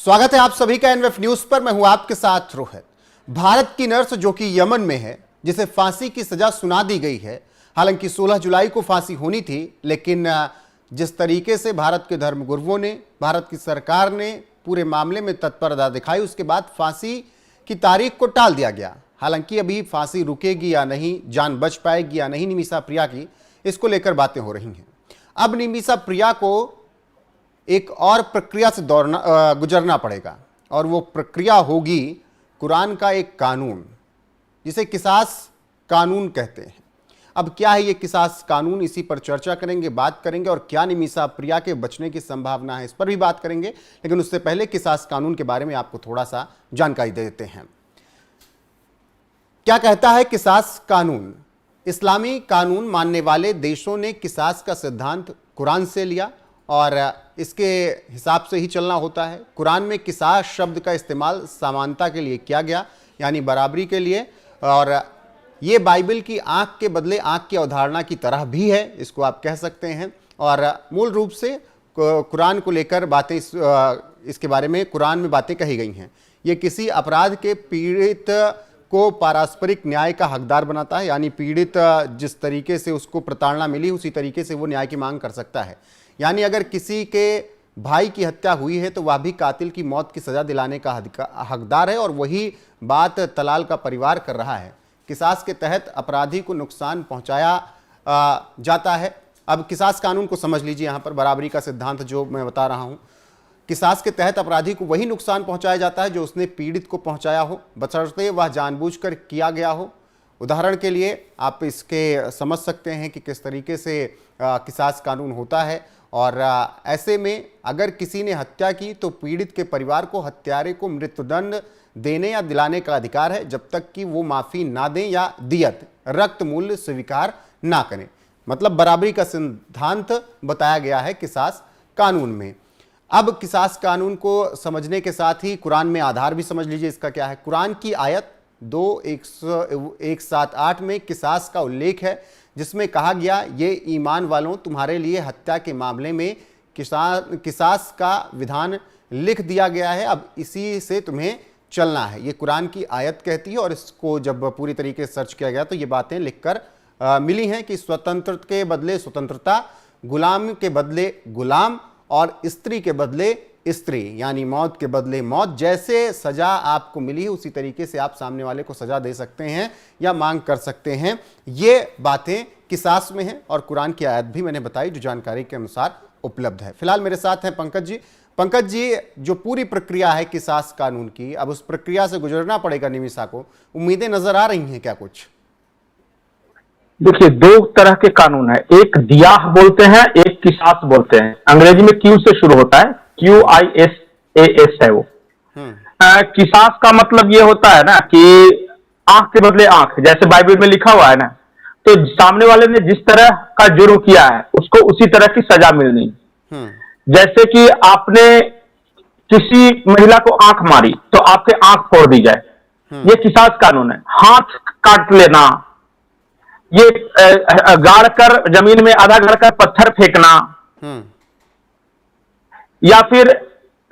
स्वागत है आप सभी का एनवेफ न्यूज पर। मैं हूं आपके साथ रोहित। भारत की नर्स जो कि यमन में है, जिसे फांसी की सजा सुना दी गई है। हालांकि 16 जुलाई को फांसी होनी थी, लेकिन जिस तरीके से भारत के धर्मगुरुओं ने, भारत की सरकार ने पूरे मामले में तत्परता दिखाई, उसके बाद फांसी की तारीख को टाल दिया गया। हालांकि अभी फांसी रुकेगी या नहीं, जान बच पाएगी या नहीं निमिषा प्रिया की, इसको लेकर बातें हो रही हैं। अब निमिषा प्रिया को एक और प्रक्रिया से गुजरना पड़ेगा, और वो प्रक्रिया होगी कुरान का एक कानून, जिसे किसास कानून कहते हैं। अब क्या है ये किसास कानून, इसी पर चर्चा करेंगे, बात करेंगे, और क्या निमिषा प्रिया के बचने की संभावना है, इस पर भी बात करेंगे। लेकिन उससे पहले किसास कानून के बारे में आपको थोड़ा सा जानकारी दे देते हैं। क्या कहता है किसास कानून? इस्लामी कानून मानने वाले देशों ने किसास का सिद्धांत कुरान से लिया और इसके हिसाब से ही चलना होता है। कुरान में किसास शब्द का इस्तेमाल समानता के लिए किया गया, यानी बराबरी के लिए, और ये बाइबल की आंख के बदले आंख की अवधारणा की तरह भी है, इसको आप कह सकते हैं। और मूल रूप से कुरान को लेकर बातें, इसके बारे में कुरान में बातें कही गई हैं। ये किसी अपराध के पीड़ित को पारस्परिक न्याय का हकदार बनाता है, यानी पीड़ित जिस तरीके से उसको प्रताड़ना मिली, उसी तरीके से वो न्याय की मांग कर सकता है। यानी अगर किसी के भाई की हत्या हुई है तो वह भी कातिल की मौत की सजा दिलाने का हकदार है, और वही बात तलाल का परिवार कर रहा है। किसास के तहत अपराधी को नुकसान पहुंचाया जाता है। अब किसास कानून को समझ लीजिए, यहाँ पर बराबरी का सिद्धांत जो मैं बता रहा हूँ। किसास के तहत अपराधी को वही नुकसान पहुंचाया जाता है जो उसने पीड़ित को पहुंचाया हो, बशर्ते वह जानबूझकर किया गया हो। उदाहरण के लिए आप इसके समझ सकते हैं कि किस तरीके से किसास कानून होता है। और ऐसे में अगर किसी ने हत्या की तो पीड़ित के परिवार को हत्यारे को मृत्युदंड देने या दिलाने का अधिकार है, जब तक कि वो माफ़ी ना दें या दियत, रक्त मूल्य स्वीकार ना करें। मतलब बराबरी का सिद्धांत बताया गया है किसास कानून में। अब किसास कानून को समझने के साथ ही कुरान में आधार भी समझ लीजिए इसका क्या है। कुरान की आयत 2:178 में किसास का उल्लेख है, जिसमें कहा गया, ये ईमान वालों, तुम्हारे लिए हत्या के मामले में किसास का विधान लिख दिया गया है, अब इसी से तुम्हें चलना है। ये कुरान की आयत कहती है। और इसको जब पूरी तरीके से सर्च किया गया तो ये बातें लिखकर मिली हैं कि स्वतंत्र के बदले स्वतंत्रता, गुलाम के बदले गुलाम, और स्त्री के बदले स्त्री, यानी मौत के बदले मौत। जैसे सजा आपको मिली है उसी तरीके से आप सामने वाले को सजा दे सकते हैं या मांग कर सकते हैं। ये बातें किसास में हैं, और कुरान की आयत भी मैंने बताई जो जानकारी के अनुसार उपलब्ध है। फिलहाल मेरे साथ हैं पंकज जी। पंकज जी, जो पूरी प्रक्रिया है किसास कानून की, अब उस प्रक्रिया से गुजरना पड़ेगा निमिषा को, उम्मीदें नजर आ रही हैं क्या कुछ? देखिए, दो तरह के कानून है, एक दियाह बोलते हैं, एक किसास बोलते हैं। अंग्रेजी में क्यू से शुरू होता है, QISAS है वो। किसास का मतलब ये होता है ना कि आंख के बदले आंख, जैसे बाइबल में लिखा हुआ है ना, तो सामने वाले ने जिस तरह का जुर्म किया है उसको उसी तरह की सजा मिलनी। जैसे कि आपने किसी महिला को आंख मारी तो आपके आंख फोड़ दी जाए, ये किसास कानून है। हाथ काट लेना, ये गाड़ कर जमीन में आधा गाड़ कर पत्थर फेंकना, या फिर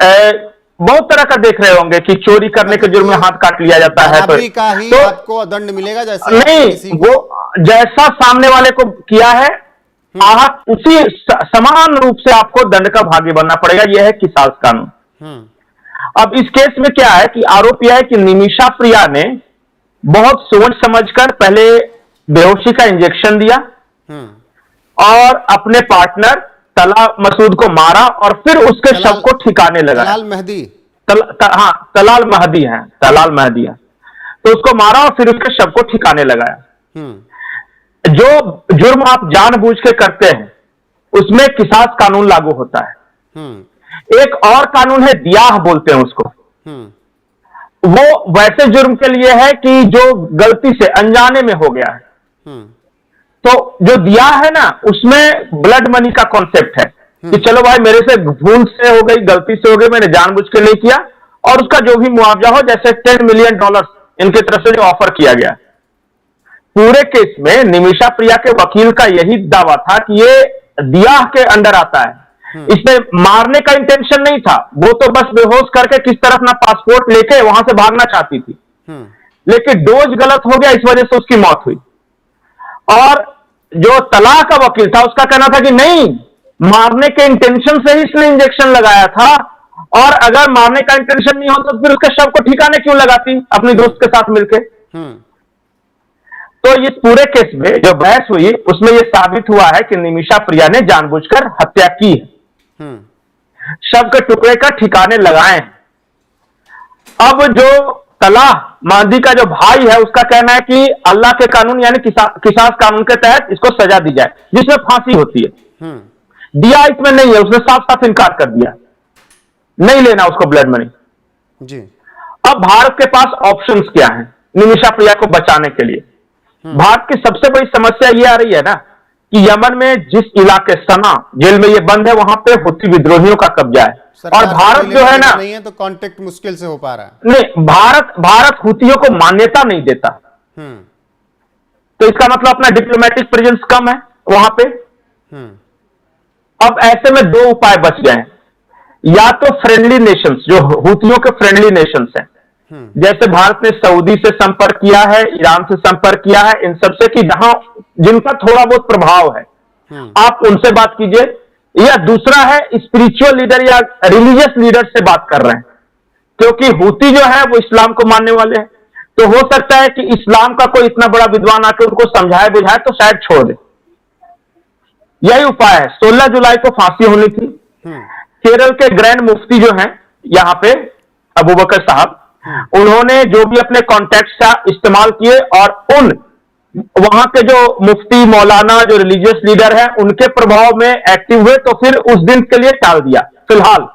बहुत तरह का देख रहे होंगे कि चोरी करने के जुर्म में हाथ काट लिया जाता है तो आपको दंड मिलेगा। जैसे नहीं, वो जैसा सामने वाले को किया है आप उसी समान रूप से आपको दंड का भागी बनना पड़ेगा। यह है किसास कानून। अब इस केस में क्या है कि आरोप यह है कि निमिषा प्रिया ने बहुत सोच समझकर पहले बेहोशी का इंजेक्शन दिया और अपने पार्टनर तला मसूद को मारा, और फिर उसके शव को ठिकाने लगा। तलाल महदी, तलाल महदी है, तलाल महदी है। तो उसको मारा और फिर उसके शव को ठिकाने लगाया। जो जुर्म आप जानबूझ के करते हैं उसमें किसास कानून लागू होता है। एक और कानून है, दियाह बोलते हैं उसको। वो वैसे जुर्म के लिए है कि जो गलती से अनजाने में हो गया है। तो जो दिया है ना, उसमें ब्लड मनी का कॉन्सेप्ट है कि चलो भाई मेरे से भूल से हो गई, गलती से हो गई, मैंने जानबूझ के नहीं किया, और उसका जो भी मुआवजा हो, जैसे $10 मिलियन इनकी तरफ से जो ऑफर किया गया। पूरे केस में निमिषा प्रिया के वकील का यही दावा था कि ये दिया के अंडर आता है, इसमें मारने का इंटेंशन नहीं था, वो तो बस बेहोश करके किस तरह अपना पासपोर्ट लेके वहां से भागना चाहती थी, लेकिन डोज गलत हो गया, इस वजह से उसकी मौत हुई। और जो तलाह का वकील था उसका कहना था कि नहीं, मारने के इंटेंशन से ही इसने इंजेक्शन लगाया था, और अगर मारने का इंटेंशन नहीं होता तो फिर उसके शव को ठिकाने क्यों लगाती अपनी दोस्त के साथ मिलकर। तो इस पूरे केस में जो बहस हुई उसमें यह साबित हुआ है कि निमिषा प्रिया ने जानबूझकर हत्या की है, शव के टुकड़े का ठिकाने लगाए। अब जो तलाह महदी का जो भाई है उसका कहना है कि अल्लाह के कानून यानी किसास कानून के तहत इसको सजा दी जाए, जिसमें फांसी होती है। दिया इसमें नहीं है, उसने साफ साफ इनकार कर दिया, नहीं लेना उसको ब्लड मनी जी। अब भारत के पास ऑप्शंस क्या हैं निमिषा प्रिया को बचाने के लिए? भारत की सबसे बड़ी समस्या यह आ रही है ना कि यमन में जिस इलाके सना जेल में ये बंद है वहां पे हुती विद्रोहियों का कब्जा है, और भारत जो है ना नहीं है तो कांटेक्ट मुश्किल से हो पा रहा है। नहीं, भारत हुतियों को मान्यता नहीं देता, तो इसका मतलब अपना डिप्लोमेटिक प्रेजेंस कम है वहां पे। अब ऐसे में दो उपाय बच गए हैं, या तो फ्रेंडली नेशंस जो हुतियों के फ्रेंडली नेशंस हैं, जैसे भारत ने सऊदी से संपर्क किया है, ईरान से संपर्क किया है, इन सबसे कि जहां जिनका थोड़ा बहुत प्रभाव है आप उनसे बात कीजिए, या दूसरा है स्पिरिचुअल लीडर या रिलीजियस लीडर से बात कर रहे हैं, क्योंकि हुती जो है वो इस्लाम को मानने वाले हैं, तो हो सकता है कि इस्लाम का कोई इतना बड़ा विद्वान आकर उनको समझाए बुझाए तो शायद छोड़ दे। यही उपाय है। 16 जुलाई को फांसी होनी थी। केरल के ग्रैंड मुफ्ती जो हैं यहां पे अबू बकर साहब, उन्होंने जो भी अपने कॉन्टैक्ट्स का इस्तेमाल किए और उन वहां के जो मुफ्ती मौलाना जो रिलीजियस लीडर हैं उनके प्रभाव में एक्टिव हुए, तो फिर उस दिन के लिए टाल दिया फिलहाल।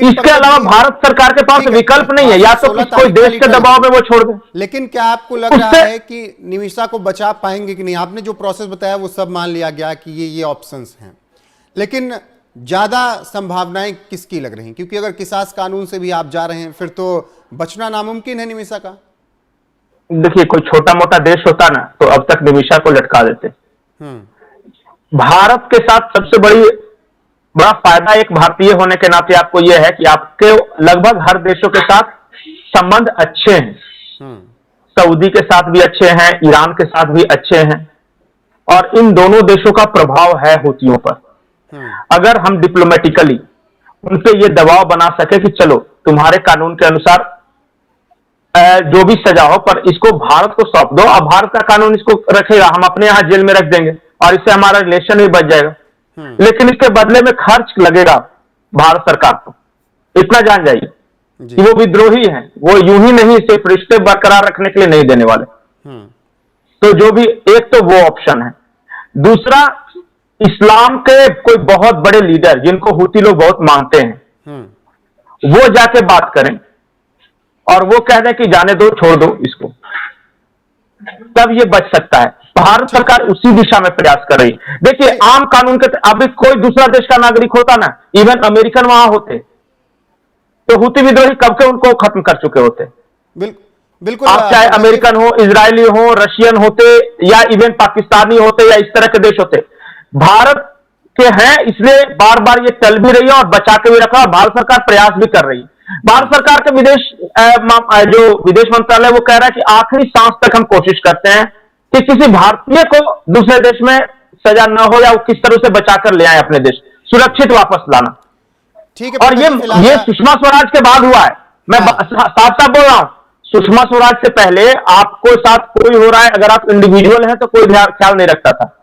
इसके अलावा भारत सरकार के पास विकल्प नहीं है, या तो कोई देश के दबाव में वो छोड़ दे। लेकिन क्या आपको लग रहा है कि निमिषा को बचा पाएंगे कि नहीं? आपने जो प्रोसेस बताया वो सब मान लिया गया कि ये ऑप्शंस हैं, लेकिन ज्यादा संभावनाएं किसकी लग रही? क्योंकि अगर किसास कानून से भी आप जा रहे हैं फिर तो बचना नामुमकिन है निमिषा का। देखिए, कोई छोटा मोटा देश होता ना तो अब तक निमिषा को लटका देते। भारत के साथ सबसे बड़ा फायदा एक भारतीय होने के नाते आपको यह है कि आपके लगभग हर देशों के साथ संबंध अच्छे हैं। सऊदी के साथ भी अच्छे हैं, ईरान के साथ भी अच्छे हैं, और इन दोनों देशों का प्रभाव है हुतियों पर। अगर हम डिप्लोमेटिकली उन पे ये दबाव बना सके कि चलो तुम्हारे कानून के अनुसार जो भी सजा हो पर इसको भारत को सौंप दो, अब भारत का कानून इसको रखेगा, हम अपने यहां जेल में रख देंगे और इससे हमारा रिलेशन भी बच जाएगा, लेकिन इसके बदले में खर्च लगेगा भारत सरकार को। इतना जान जाइए कि वो विद्रोही हैं, वो यूं ही नहीं सिर्फ रिश्ते बरकरार रखने के लिए नहीं देने वाले। तो जो भी, एक तो वो ऑप्शन है। दूसरा, इस्लाम के कोई बहुत बड़े लीडर जिनको हुती लोग बहुत मानते हैं वो जाके बात करें और वो कह दें कि जाने दो, छोड़ दो इसको, तब ये बच सकता है। भारत सरकार उसी दिशा में प्रयास कर रही है। देखिए, आम कानून के अभी कोई दूसरा देश का नागरिक होता ना, इवन अमेरिकन वहां होते तो हुती विद्रोही कब के उनको खत्म कर चुके होते। बिल्कुल। आप चाहे अमेरिकन हो, इजरायली हो, रशियन होते, या इवन पाकिस्तानी होते, या इस तरह के देश होते, भारत के हैं इसलिए बार बार ये चल भी रही है और बचा के भी रखा। भारत सरकार प्रयास भी कर रही है। भारत सरकार के जो विदेश मंत्रालय वो कह रहा है कि आखिरी सांस तक हम कोशिश करते हैं कि किसी भारतीय को दूसरे देश में सजा न हो, या वो किस तरह से बचाकर ले आए अपने देश, सुरक्षित वापस लाना। ठीक है। और ये सुषमा स्वराज के बाद हुआ है। मैं साफ साफ बोल रहा हूं, सुषमा स्वराज से पहले आपको साथ कोई हो रहा है, अगर आप इंडिविजुअल हैं तो कोई ख्याल नहीं रखता था।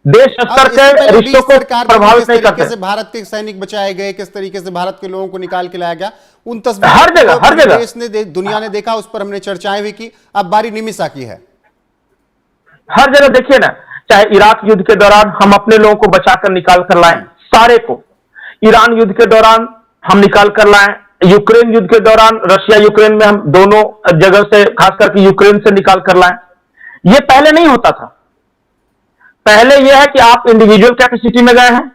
देश स्तर के रिश्तों को प्रभावित नहीं करते। से भारत के सैनिक बचाए गए, किस तरीके से भारत के लोगों को निकाल के लाया गया, उन तस्वीरों हर जगह देश ने, दुनिया ने देखा, उस पर हमने चर्चाएं भी की। अब बारी निमिषा की है। हर जगह देखिए ना, चाहे इराक युद्ध के दौरान हम अपने लोगों को बचाकर निकाल कर लाए सारे को, ईरान युद्ध के दौरान हम निकाल कर लाए, यूक्रेन युद्ध के दौरान रशिया यूक्रेन में हम दोनों जगह से, खास करके यूक्रेन से निकाल कर लाए। ये पहले नहीं होता था। पहले यह है कि आप इंडिविजुअल कैपेसिटी में गए हैं,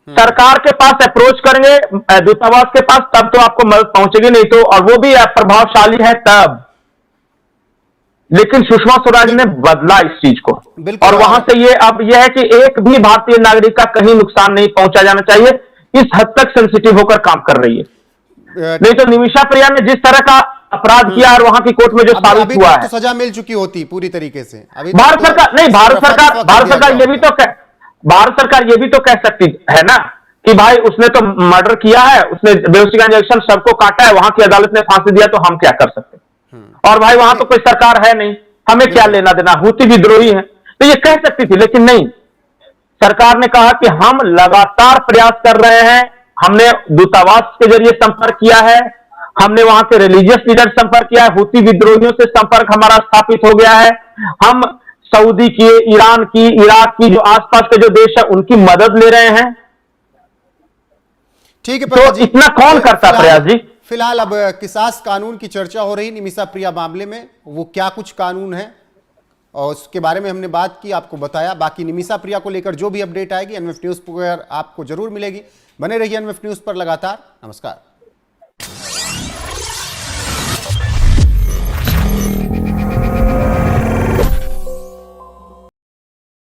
सरकार के पास अप्रोच करेंगे, दूतावास के पास, तब तो आपको मदद पहुंचेगी, नहीं तो, और वो भी प्रभावशाली है तब। लेकिन सुषमा स्वराज ने बदला इस चीज को, बिल्कुल। और वहां से ये अब यह है कि एक भी भारतीय नागरिक का कहीं नुकसान नहीं पहुंचा जाना चाहिए, इस हद तक सेंसिटिव होकर काम कर रही है। नहीं तो निमिषा प्रिया ने जिस तरह का अपराध किया और वहां की कोर्ट में जो साबित हुआ है, तो सजा मिल चुकी होती पूरी तरीके से। अभी भारत सरकार नहीं, भारत सरकार ये भी तो भारत सरकार ये भी तो कह सकती है ना कि भाई उसने तो मर्डर किया है, उसने बेहोशी का इंजेक्शन सबको काटा है, वहां की अदालत ने फांसी दिया, तो हम क्या कर सकते हैं? और भाई वहां तो कोई सरकार है नहीं, हमें क्या लेना देना, हूती विद्रोही है, तो ये कह सकती थी। लेकिन नहीं, सरकार ने कहा कि हम लगातार प्रयास कर रहे हैं, हमने दूतावास के जरिए संपर्क किया है, हमने वहां के रिलीजियस लीडर संपर्क किया है, हूती विद्रोहियों से संपर्क हमारा स्थापित हो गया है, हम सऊदी की, ईरान की, इराक की, जो आसपास के जो देश है उनकी मदद ले रहे हैं। ठीक है, तो इतना कौन करता प्रयास जी? फिलहाल अब किसास कानून की चर्चा हो रही निमिषा प्रिया मामले में, वो क्या कुछ कानून है और उसके बारे में हमने बात की, आपको बताया। बाकी निमिषा प्रिया को लेकर जो भी अपडेट आएगी एनएफ न्यूज पर आपको जरूर मिलेगी। बने रहिए एनएफ न्यूज पर लगातार। नमस्कार।